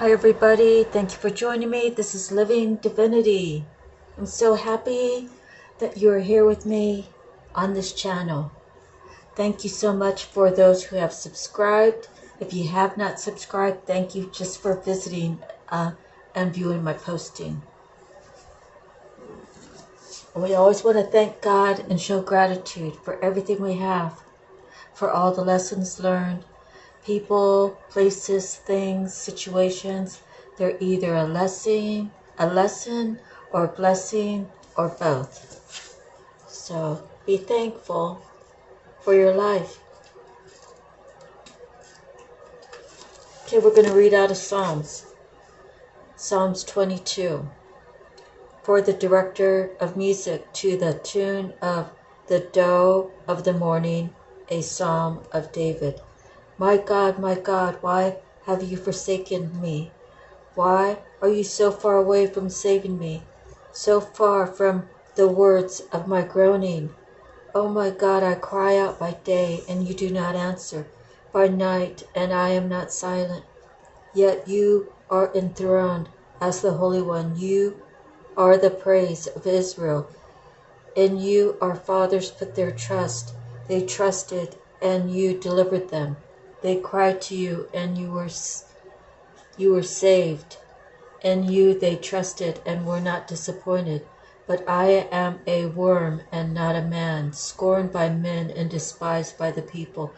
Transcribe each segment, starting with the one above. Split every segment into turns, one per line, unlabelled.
Hi everybody, thank you for joining me. This is Living Divinity. I'm so happy that you're here with me on this channel. Thank you so much for those who have subscribed. If you have not subscribed, thank you just for visiting and viewing my posting. We always want to thank God and show gratitude for everything we have, for all the lessons learned, people, places, things, situations. They're either a lesson or a blessing or both. So be thankful for your life. Okay, we're going to read out of Psalms. Psalms 22. For the director of music, to the tune of the doe of the morning, a psalm of David. My God, why have you forsaken me? Why are you so far away from saving me, so far from the words of my groaning? Oh my God, I cry out by day, and you do not answer, by night, and I am not silent. Yet you are enthroned as the Holy One. You are the praise of Israel. In you our fathers put their trust. They trusted, and you delivered them. They cried to you, and you were saved. In you they trusted and were not disappointed. But I am a worm and not a man, scorned by men and despised by the people.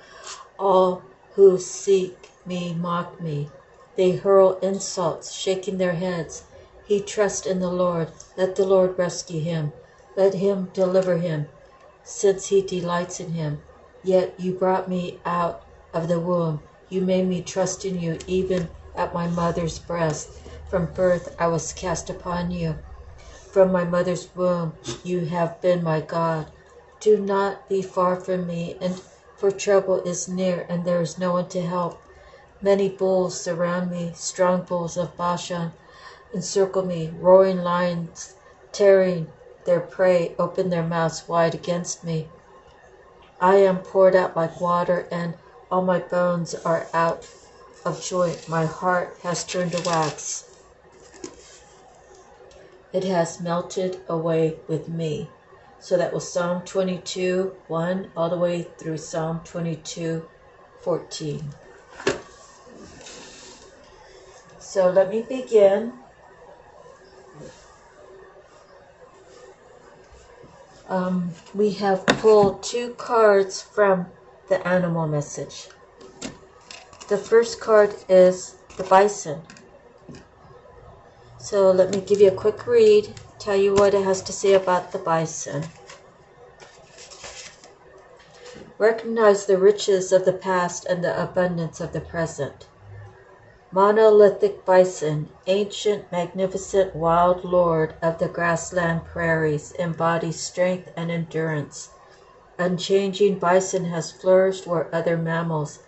All who seek me mock me. They hurl insults, shaking their heads. He trusts in the Lord. Let the Lord rescue him. Let him deliver him, since he delights in him. Yet you brought me out of the womb. You made me trust in you, even at my mother's breast. From birth I was cast upon you. From my mother's womb you have been my God. Do not be far from me, and for trouble is near, and there is no one to help. Many bulls surround me, strong bulls of Bashan encircle me, roaring lions tearing their prey open their mouths wide against me. I am poured out like water, and all my bones are out of joint. My heart has turned to wax. It has melted away with me. So that was Psalm 22:1 all the way through Psalm 22:14. So let me begin. We have pulled two cards from the animal message. The first card is the bison. So let me give you a quick read, tell you what it has to say about the bison. Recognize the riches of the past and the abundance of the present. Monolithic bison, ancient, magnificent, wild lord of the grassland prairies, embodies strength and endurance. Unchanging bison has flourished where other mammals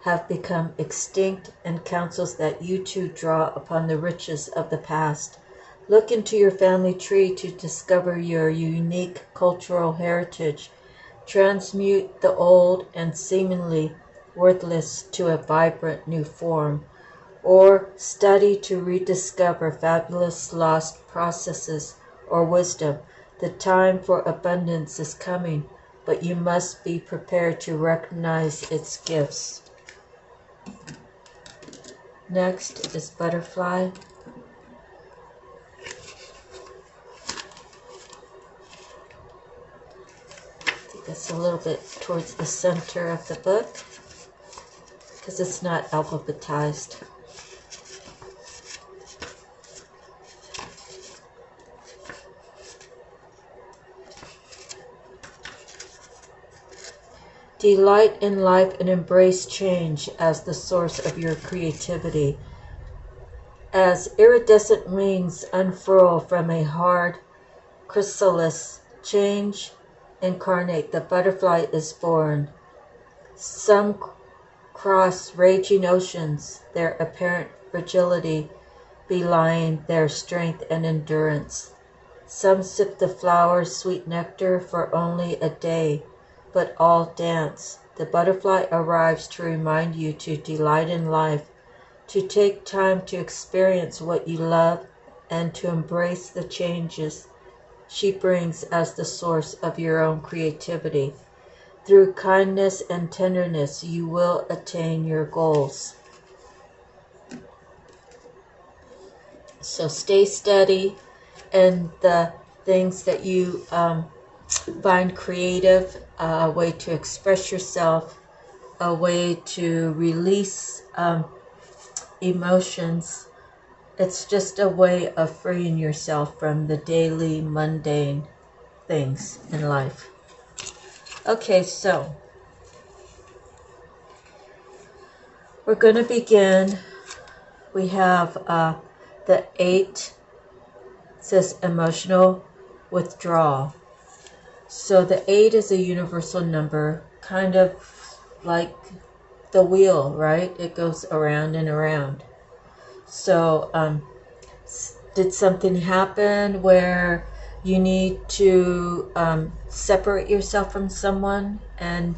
have become extinct, and counsels that you too draw upon the riches of the past. Look into your family tree to discover your unique cultural heritage. Transmute the old and seemingly worthless to a vibrant new form. Or study to rediscover fabulous lost processes or wisdom. The time for abundance is coming, but you must be prepared to recognize its gifts. Next is butterfly. I think that's a little bit towards the center of the book because it's not alphabetized. Delight in life and embrace change as the source of your creativity. As iridescent wings unfurl from a hard chrysalis, change incarnate, the butterfly is born. Some cross raging oceans, their apparent fragility belying their strength and endurance. Some sip the flower's sweet nectar for only a day, but all dance. The butterfly arrives to remind you to delight in life, to take time to experience what you love and to embrace the changes she brings as the source of your own creativity. Through kindness and tenderness, you will attain your goals. So stay steady in the things that you find creative, a way to express yourself, a way to release emotions. It's just a way of freeing yourself from the daily mundane things in life. Okay, so we're going to begin. We have the 8, says emotional withdrawal. So the 8 is a universal number, kind of like the wheel, right? It goes around and around. So did something happen where you need to separate yourself from someone and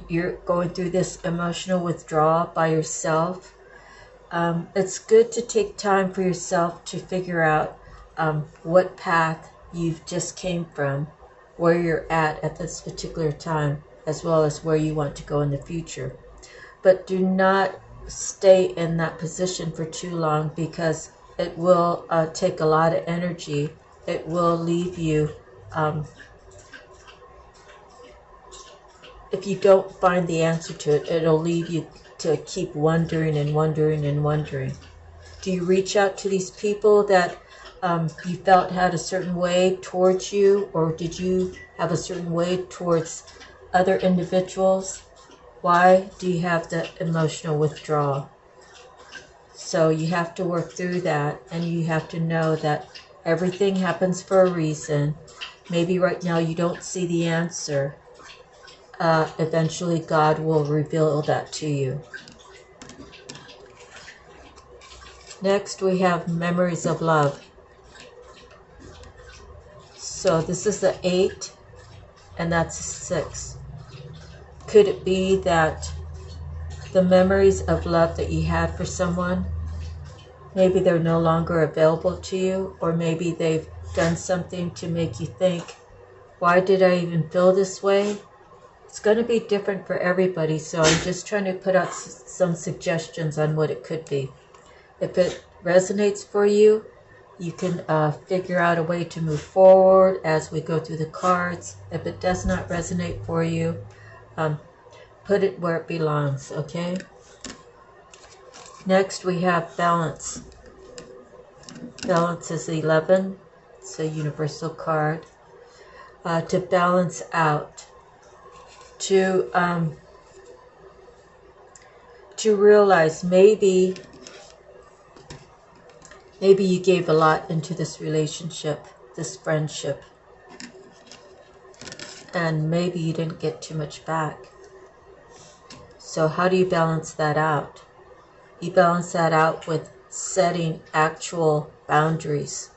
you're going through this emotional withdrawal by yourself? It's good to take time for yourself to figure out what path you've just came from, where you're at this particular time, as well as where you want to go in the future. But do not stay in that position for too long, because it will take a lot of energy. It will leave you, if you don't find the answer to it, it'll leave you to keep wondering and wondering and wondering. Do you reach out to these people that you felt had a certain way towards you, or did you have a certain way towards other individuals? Why do you have the emotional withdrawal? So you have to work through that, and you have to know that everything happens for a reason. Maybe right now you don't see the answer. Eventually God will reveal that to you. Next we have memories of love. So this is the 8, and that's a 6. Could it be that the memories of love that you had for someone, maybe they're no longer available to you, or maybe they've done something to make you think, why did I even feel this way? It's going to be different for everybody, so I'm just trying to put out some suggestions on what it could be. If it resonates for you, you can figure out a way to move forward as we go through the cards. If it does not resonate for you, put it where it belongs, okay? Next we have balance. Balance is 11. It's a universal card. To balance out. To realize maybe you gave a lot into this relationship, this friendship, and maybe you didn't get too much back. So how do you balance that out? You balance that out with setting actual boundaries.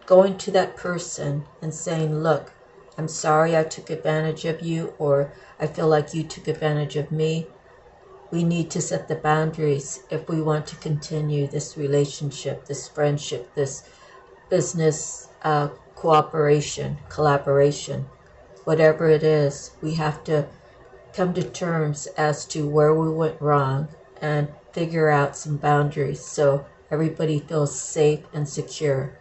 Going to that person and saying, look, I'm sorry I took advantage of you, or I feel like you took advantage of me. We need to set the boundaries if we want to continue this relationship, this friendship, this business cooperation, collaboration. Whatever it is, we have to come to terms as to where we went wrong and figure out some boundaries so everybody feels safe and secure.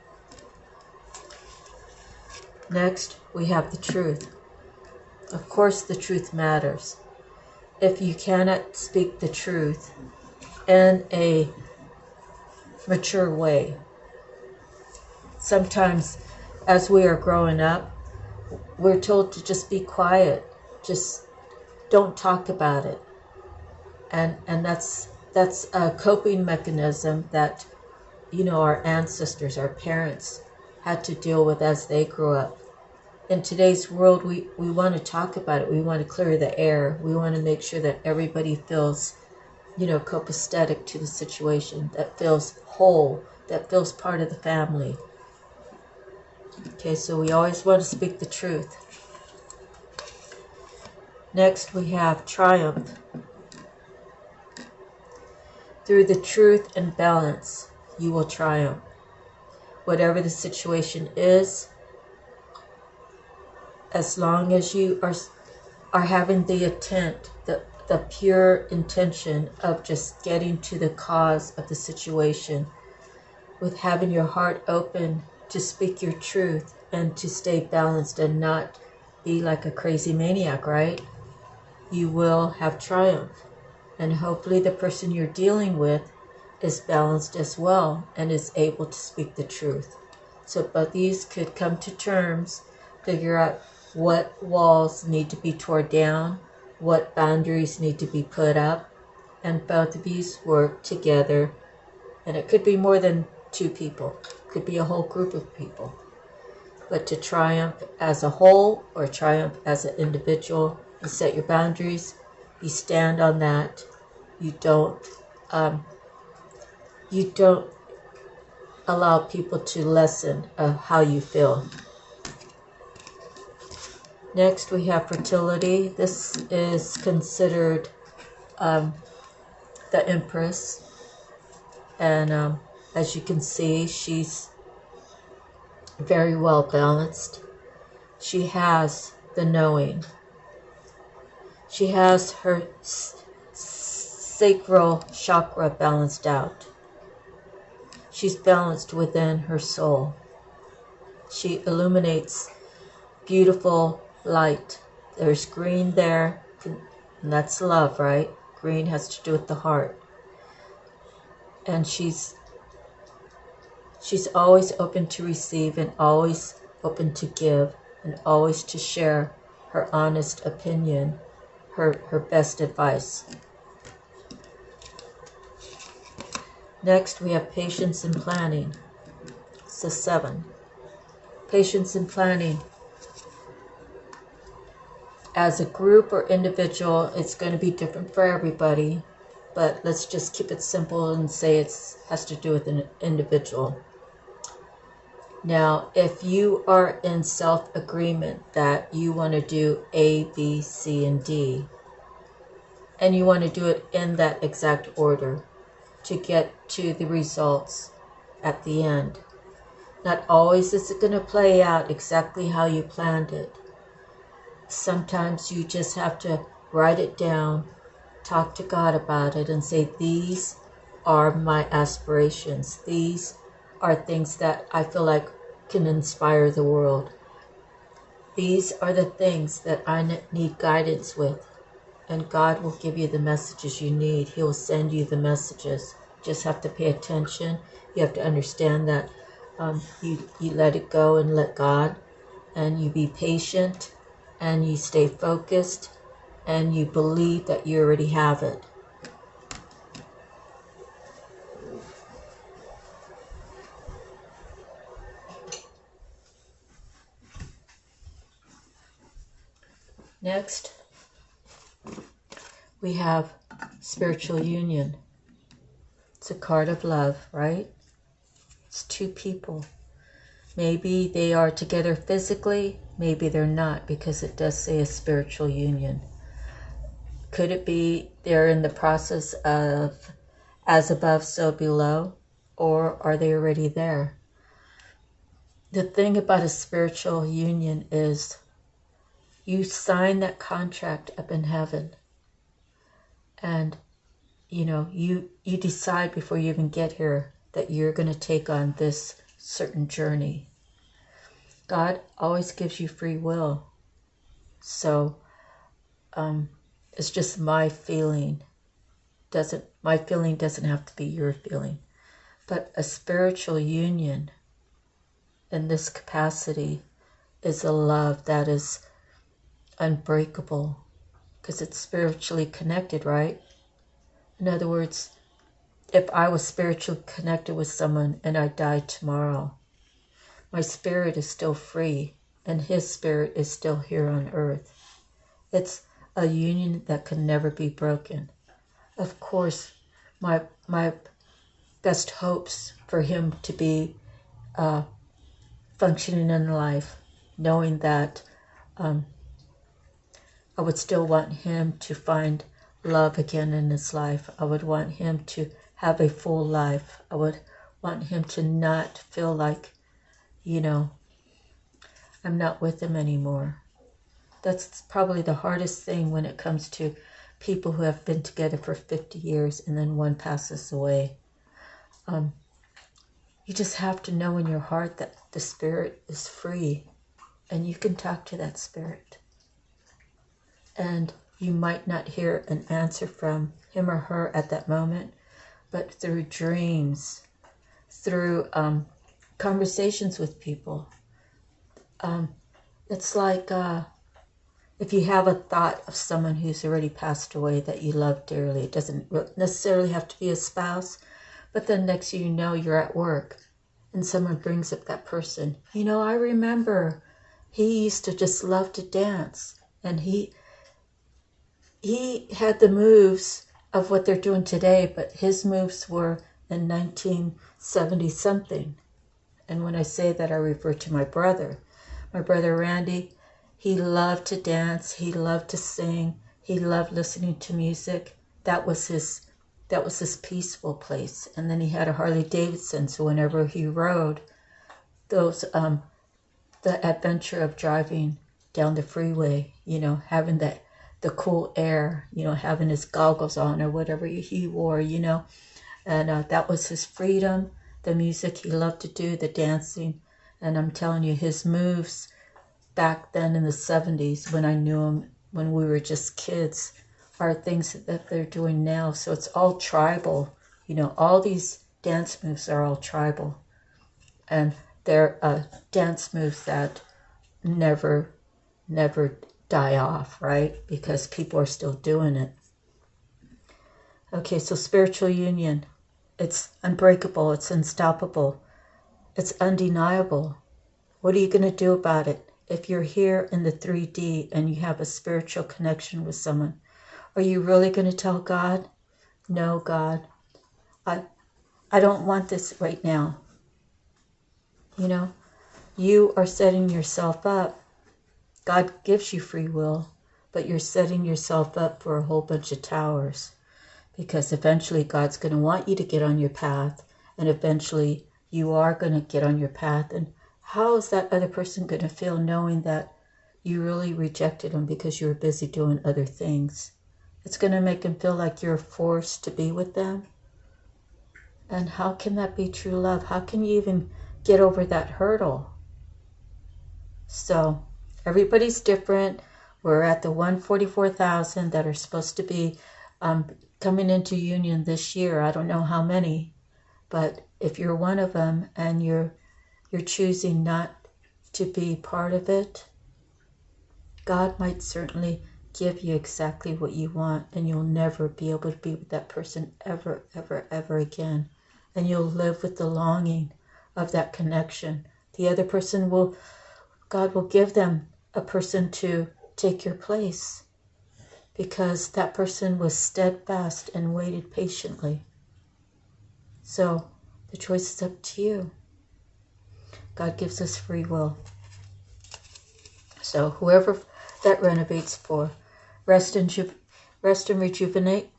Next, we have the truth. Of course, the truth matters. If you cannot speak the truth in a mature way, sometimes as we are growing up, we're told to just be quiet, just don't talk about it. And that's a coping mechanism that, our ancestors, our parents had to deal with as they grew up. In today's world, we want to talk about it. We want to clear the air. We want to make sure that everybody feels, copacetic to the situation, that feels whole, that feels part of the family. Okay, so we always want to speak the truth. Next, we have triumph. Through the truth and balance, you will triumph. Whatever the situation is, as long as you are having the intent, the pure intention of just getting to the cause of the situation, with having your heart open to speak your truth and to stay balanced and not be like a crazy maniac, right? You will have triumph. And hopefully the person you're dealing with is balanced as well and is able to speak the truth. So both these could come to terms, figure out what walls need to be torn down, what boundaries need to be put up, and both of these work together. And it could be more than two people, it could be a whole group of people. But to triumph as a whole or triumph as an individual, you set your boundaries, you stand on that, you don't allow people to lessen how you feel. Next we have fertility. This is considered the Empress, and as you can see, she's very well balanced. She has the knowing. She has her sacral chakra balanced out. She's balanced within her soul. She illuminates beautiful light. There's green there, and that's love, right? Green has to do with the heart. And she's always open to receive and always open to give and always to share her honest opinion, her best advice. Next, we have patience and planning. So 7. Patience and planning. As a group or individual, it's going to be different for everybody, but let's just keep it simple and say it has to do with an individual. Now, if you are in self-agreement that you want to do A, B, C, and D, and you want to do it in that exact order to get to the results at the end, not always is it going to play out exactly how you planned it. Sometimes you just have to write it down, talk to God about it, and say, these are my aspirations. These are things that I feel like can inspire the world. These are the things that I need guidance with. And God will give you the messages you need. He will send you the messages. Just have to pay attention. You have to understand that you let it go and let God. And you be patient. And you stay focused. And you believe that you already have it. Next, we have spiritual union. It's a card of love, right? It's two people. Maybe they are together physically, maybe they're not, because it does say a spiritual union. Could it be they're in the process of as above, so below, or are they already there? The thing about a spiritual union is you sign that contract up in heaven, and you decide before you even get here that you're going to take on this certain journey. God always gives you free will. So it's just my feeling. My feeling doesn't have to be your feeling. But a spiritual union in this capacity is a love that is unbreakable because it's spiritually connected, right? In other words, if I was spiritually connected with someone and I died tomorrow, my spirit is still free and his spirit is still here on earth. It's a union that can never be broken. Of course, my best hopes for him to be functioning in life, knowing that I would still want him to find love again in his life. I would want him to have a full life. I would want him to not feel like, I'm not with him anymore. That's probably the hardest thing when it comes to people who have been together for 50 years and then one passes away. You just have to know in your heart that the spirit is free and you can talk to that spirit. And you might not hear an answer from him or her at that moment, but through dreams, through conversations with people. It's like if you have a thought of someone who's already passed away that you love dearly. It doesn't necessarily have to be a spouse, but then next thing you know, you're at work and someone brings up that person. I remember he used to just love to dance, and he had the moves of what they're doing today, but his moves were in 1970 something. And when I say that, I refer to my brother. My brother Randy, he loved to dance, he loved to sing, he loved listening to music. That was his peaceful place. And then he had a Harley Davidson, so whenever he rode, those the adventure of driving down the freeway, having the cool air, having his goggles on or whatever he wore, and that was his freedom. The music he loved to do, the dancing, and I'm telling you, his moves back then in the 70s when I knew him, when we were just kids, are things that they're doing now. So it's all tribal. All these dance moves are all tribal. And they're dance moves that never die off, right? Because people are still doing it. Okay, so spiritual union. It's unbreakable. It's unstoppable. It's undeniable. What are you going to do about it? If you're here in the 3D and you have a spiritual connection with someone, are you really going to tell God, no, God, I don't want this right now? You are setting yourself up. God gives you free will, but you're setting yourself up for a whole bunch of towers, because eventually God's going to want you to get on your path, and eventually you are going to get on your path. And how is that other person going to feel knowing that you really rejected them because you were busy doing other things? It's going to make them feel like you're forced to be with them. And how can that be true love? How can you even get over that hurdle? So everybody's different. We're at the 144,000 that are supposed to be coming into union this year. I don't know how many, but if you're one of them and you're choosing not to be part of it, God might certainly give you exactly what you want, and you'll never be able to be with that person ever, ever, ever again. And you'll live with the longing of that connection. The other person God will give them a person to take your place, because that person was steadfast and waited patiently. So the choice is up to you. God gives us free will. So whoever that renovates for, rest and rejuvenate.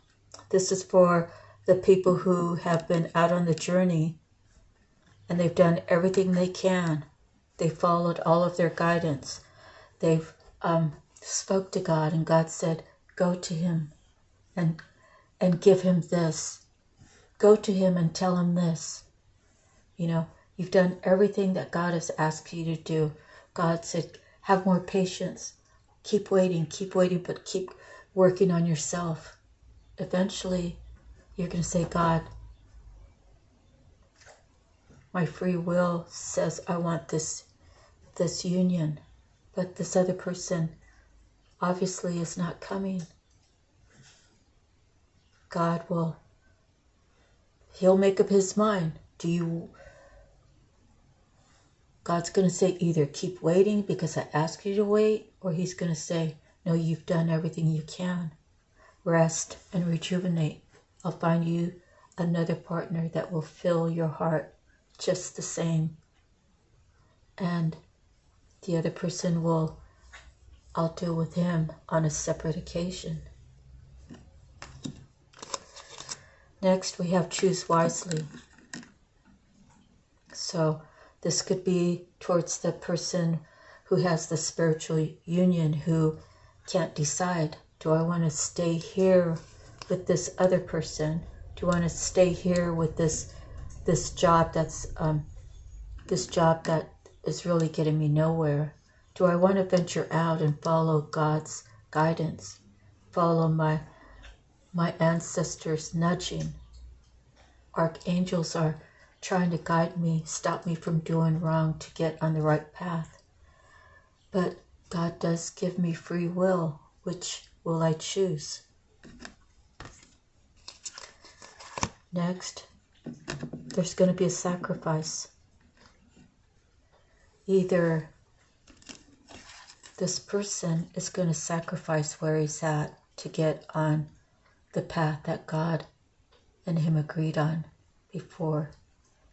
This is for the people who have been out on the journey and they've done everything they can. They followed all of their guidance. They've spoke to God, and God said, go to him and give him this. Go to him and tell him this. You've done everything that God has asked you to do. God said, have more patience. Keep waiting, but keep working on yourself. Eventually, you're going to say, God, my free will says I want this union, but this other person obviously is not coming. God he'll make up his mind. God's going to say either keep waiting because I asked you to wait, or he's going to say, no, you've done everything you can. Rest and rejuvenate. I'll find you another partner that will fill your heart just the same. And the other person I'll deal with him on a separate occasion. Next, we have choose wisely. So this could be towards the person who has the spiritual union, who can't decide. Do I want to stay here with this other person? Do I want to stay here with this job that's this job that is really getting me nowhere? Do I want to venture out and follow God's guidance? Follow my ancestors' nudging? Archangels are trying to guide me, stop me from doing wrong to get on the right path. But God does give me free will. Which will I choose? Next, there's going to be a sacrifice. Either this person is going to sacrifice where he's at to get on the path that God and him agreed on before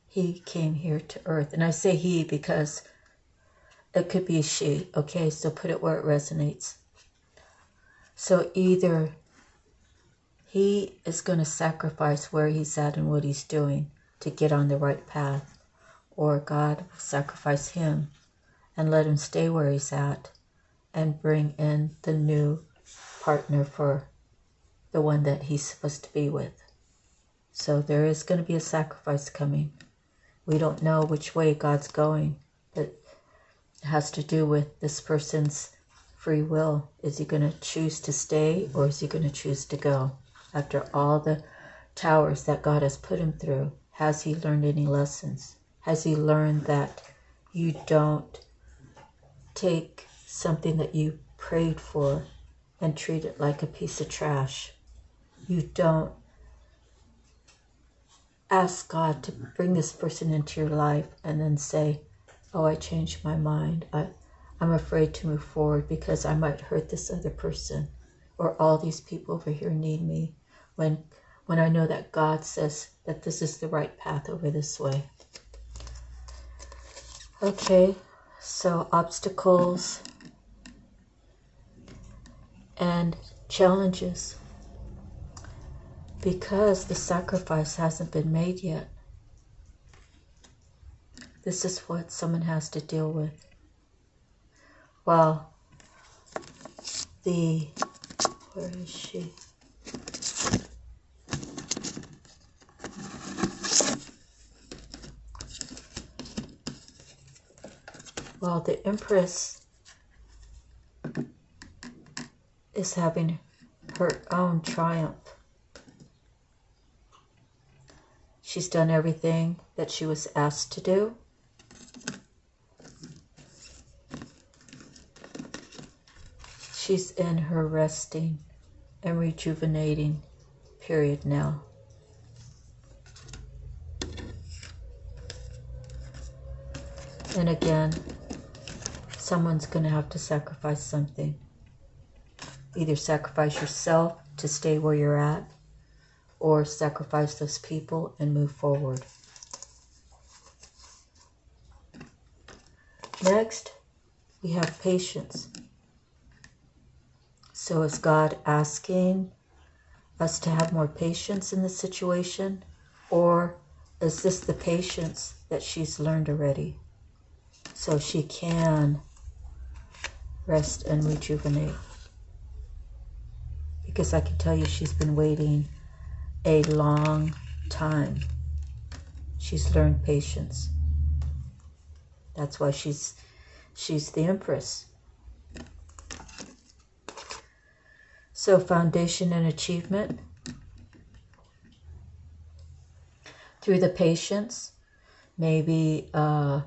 he came here to earth. And I say he because it could be a she, okay? So put it where it resonates. So either he is going to sacrifice where he's at and what he's doing to get on the right path, or God will sacrifice him and let him stay where he's at and bring in the new partner for the one that he's supposed to be with. So there is going to be a sacrifice coming. We don't know which way God's going, but it has to do with this person's free will. Is he going to choose to stay, or is he going to choose to go? After all the towers that God has put him through, has he learned any lessons? Has he learned that you don't take something that you prayed for and treat it like a piece of trash? You don't ask God to bring this person into your life and then say, oh, I changed my mind. I'm afraid to move forward because I might hurt this other person, or all these people over here need me, when I know that God says that this is the right path over this way. Okay, so obstacles and challenges. Because the sacrifice hasn't been made yet, this is what someone has to deal with. Well, where is she? Well, the Empress is having her own triumph. She's done everything that she was asked to do. She's in her resting and rejuvenating period now. And again, someone's going to have to sacrifice something. Either sacrifice yourself to stay where you're at, or sacrifice those people and move forward. Next, we have patience. So is God asking us to have more patience in this situation? Or is this the patience that she's learned already, so she can rest and rejuvenate? Because I can tell you she's been waiting a long time. She's learned patience. That's why she's the Empress. So foundation and achievement. Through the patience, maybe the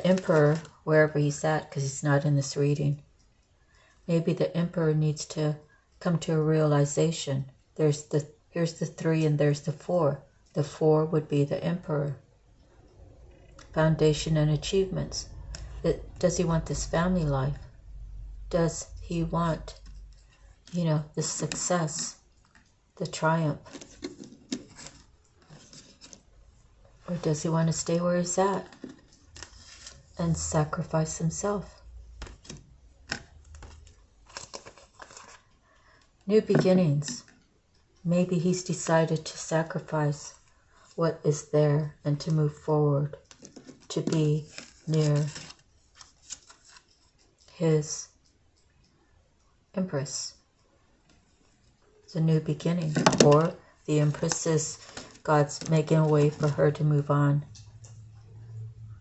Emperor, wherever he's at, because he's not in this reading, maybe the Emperor needs to come to a realization. Here's the 3 and there's the 4. The 4 would be the Emperor. Foundation and achievements. Does he want this family life? Does he want, the success, the triumph? Or does he want to stay where he's at and sacrifice himself? New beginnings. Maybe he's decided to sacrifice what is there and to move forward, to be near his Empress. It's a new beginning. Or the Empress is God's making a way for her to move on.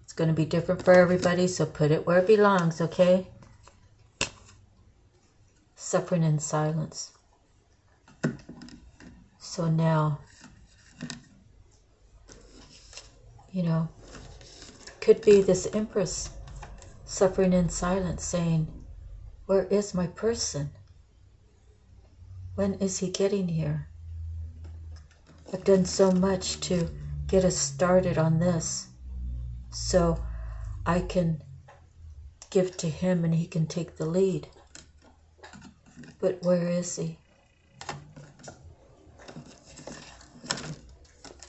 It's going to be different for everybody, so put it where it belongs, okay? Suffering in silence. So now, could be this Empress suffering in silence, saying, where is my person? When is he getting here? I've done so much to get us started on this, so I can give to him and he can take the lead. But where is he?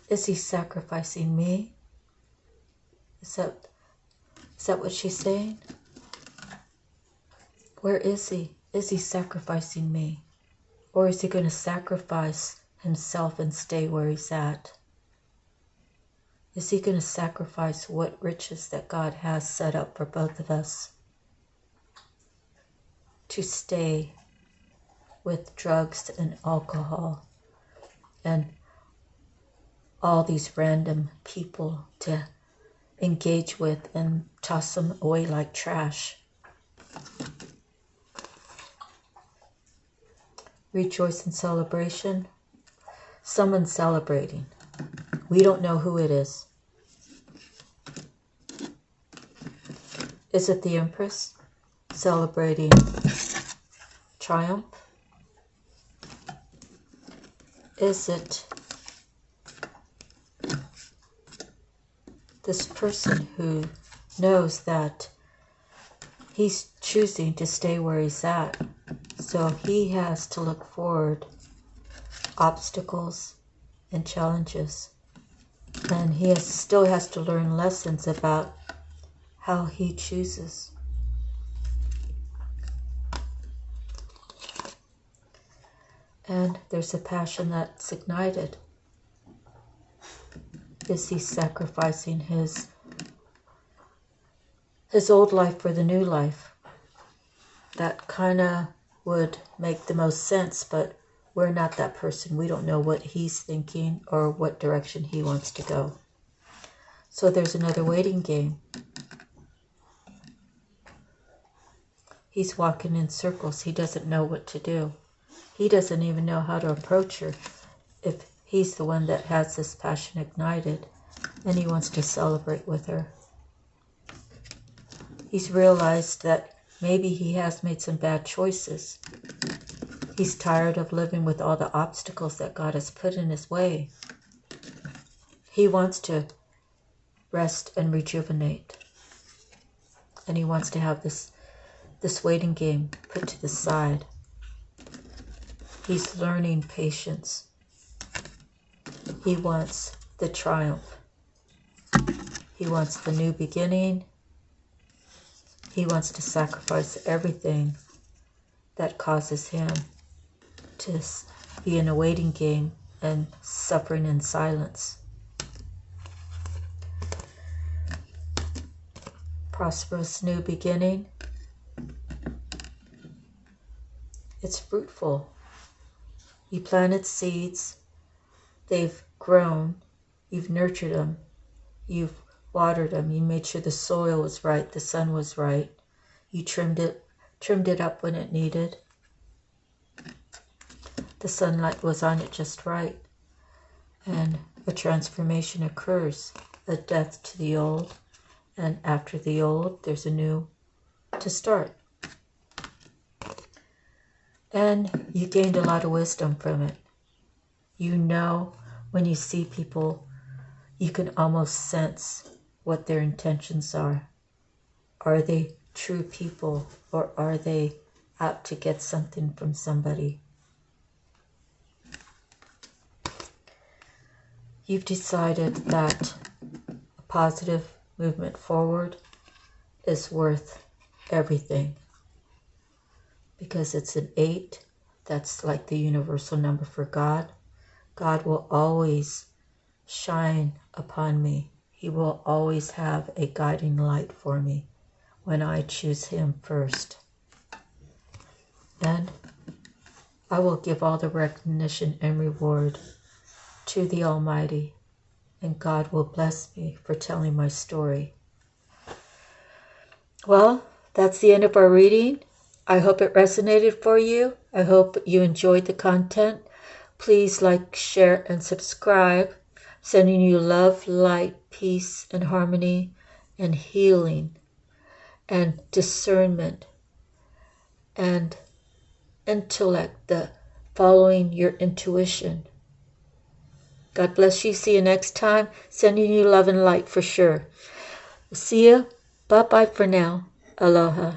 Is he sacrificing me? Is that what she's saying? Where is he? Is he sacrificing me? Or is he going to sacrifice himself and stay where he's at? Is he going to sacrifice what riches that God has set up for both of us to stay with drugs and alcohol and all these random people to engage with and toss them away like trash? Rejoice in celebration. Someone's celebrating. We don't know who it is. Is it the Empress celebrating triumph? Is it this person who knows that he's choosing to stay where he's at? So he has to look forward, obstacles and challenges. And he still has to learn lessons about how he chooses. And there's a passion that's ignited. Is he sacrificing his old life for the new life? That kind of would make the most sense, but we're not that person. We don't know what he's thinking or what direction he wants to go. So there's another waiting game. He's walking in circles. He doesn't know what to do. He doesn't even know how to approach her if he's the one that has this passion ignited and he wants to celebrate with her. He's realized that maybe he has made some bad choices. He's tired of living with all the obstacles that God has put in his way. He wants to rest and rejuvenate. And he wants to have this waiting game put to the side. He's learning patience. He wants the triumph. He wants the new beginning. He wants to sacrifice everything that causes him to be in a waiting game and suffering in silence. Prosperous new beginning. It's fruitful. You planted seeds. They've grown. You've nurtured them. You've watered them. You made sure the soil was right. The sun was right. You trimmed it up when it needed. The sunlight was on it just right. And a transformation occurs. A death to the old. And after the old, there's a new to start. And you gained a lot of wisdom from it. You know, when you see people, you can almost sense what their intentions are. Are they true people, or are they out to get something from somebody? You've decided that a positive movement forward is worth everything. Because it's an 8, that's like the universal number for God. God will always shine upon me. He will always have a guiding light for me when I choose Him first. And I will give all the recognition and reward to the Almighty, and God will bless me for telling my story. Well, that's the end of our reading. I hope it resonated for you. I hope you enjoyed the content. Please like, share, and subscribe. Sending you love, light, peace, and harmony, and healing, and discernment, and intellect, the following your intuition. God bless you. See you next time. Sending you love and light for sure. See you. Bye-bye for now. Aloha.